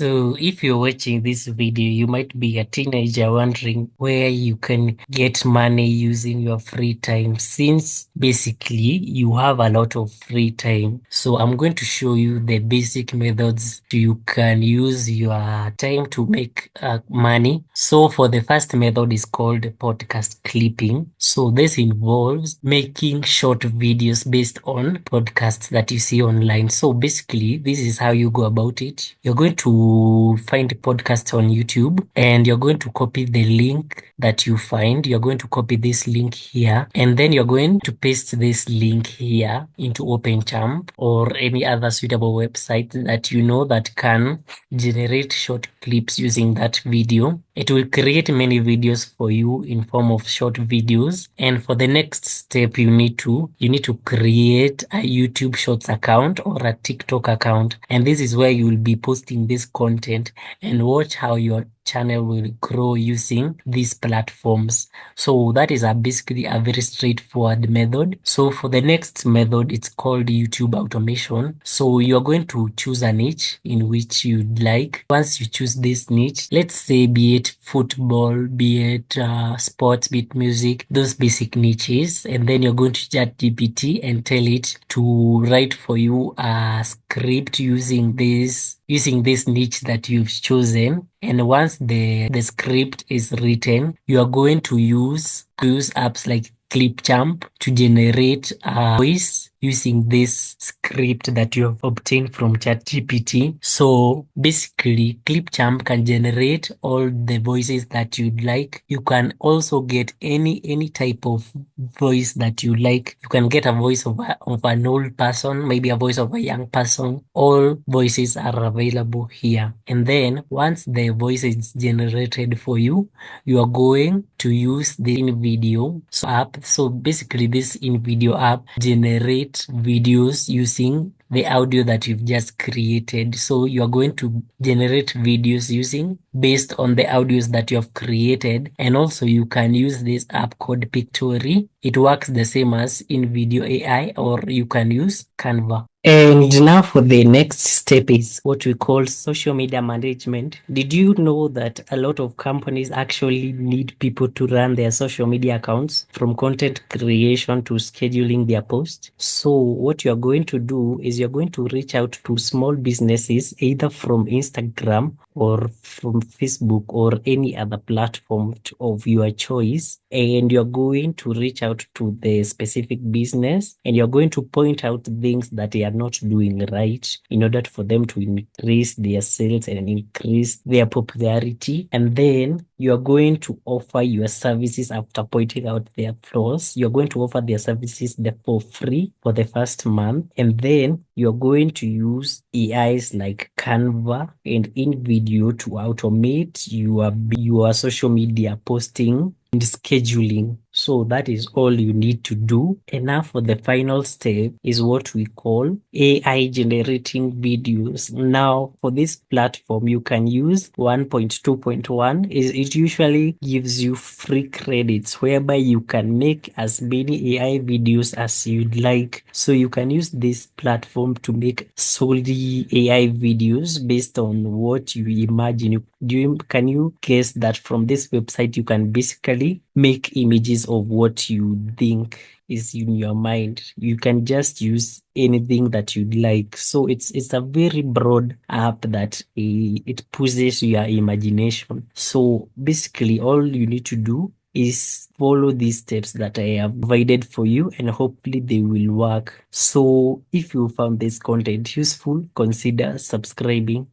So if you're watching this video, you might be a teenager wondering where you can get money using your free time, since basically you have a lot of free time. So I'm going to show you the basic methods you can use your time to make money. So for the first method is called podcast clipping. So this involves making short videos based on podcasts that you see online. So basically, this is how you go about it. You're going to find a podcast on YouTube and you're going to copy the link that you find. You're going to copy this link here and then you're going to paste this link here into OpenChamp or any other suitable website that you know that can generate short clips using that video. It will create many videos for you in form of short videos. And for the next step, you need to create a YouTube Shorts account or a TikTok account. And this is where you will be posting this content and watch how your channel will grow using these platforms. So that is basically a very straightforward method. So for the next method, it's called YouTube automation. So you're going to choose a niche in which you'd like. Once you choose this niche, let's say be it football, be it sports, be it music, those basic niches, and then you're going to chat GPT and tell it to write for you a script using this niche that you've chosen. And once the script is written, you are going to use apps like Clipchamp to generate a voice using this script that you have obtained from ChatGPT. So basically, Clipchamp can generate all the voices that you'd like. You can also get any type of voice that you like. You can get a voice of an old person, maybe a voice of a young person. All voices are available here. And then once the voice is generated for you, you are going to use the InVideo app. So basically this InVideo app generates videos using the audio that you've just created. So you are going to generate videos based on the audios that you have created. And also you can use this app called Pictory. It works the same as InVideo AI, or you can use Canva. And now for the next step is what we call social media management. Did you know that a lot of companies actually need people to run their social media accounts, from content creation to scheduling their posts? So what you're going to do is you're going to reach out to small businesses, either from Instagram or from Facebook or any other platform of your choice, and you're going to reach out to the specific business and you're going to point out things that they are not doing right in order for them to increase their sales and increase their popularity. And then you're going to offer your services after pointing out their flaws. You're going to offer their services for free for the first month, and then you're going to use AIs like Canva and InVideo to automate your social media posting and scheduling. So that is all you need to do. And now for the final step is what we call AI generating videos. Now for this platform, you can use 1.2.1. It usually gives you free credits whereby you can make as many AI videos as you'd like. So you can use this platform to make solely AI videos based on what you imagine. Can you guess that from this website you can basically make images of what you think is in your mind? You can just use anything that you'd like. So it's a very broad app that it pushes your imagination. So basically all you need to do is follow these steps that I have provided for you, and hopefully they will work. So if you found this content useful, consider subscribing.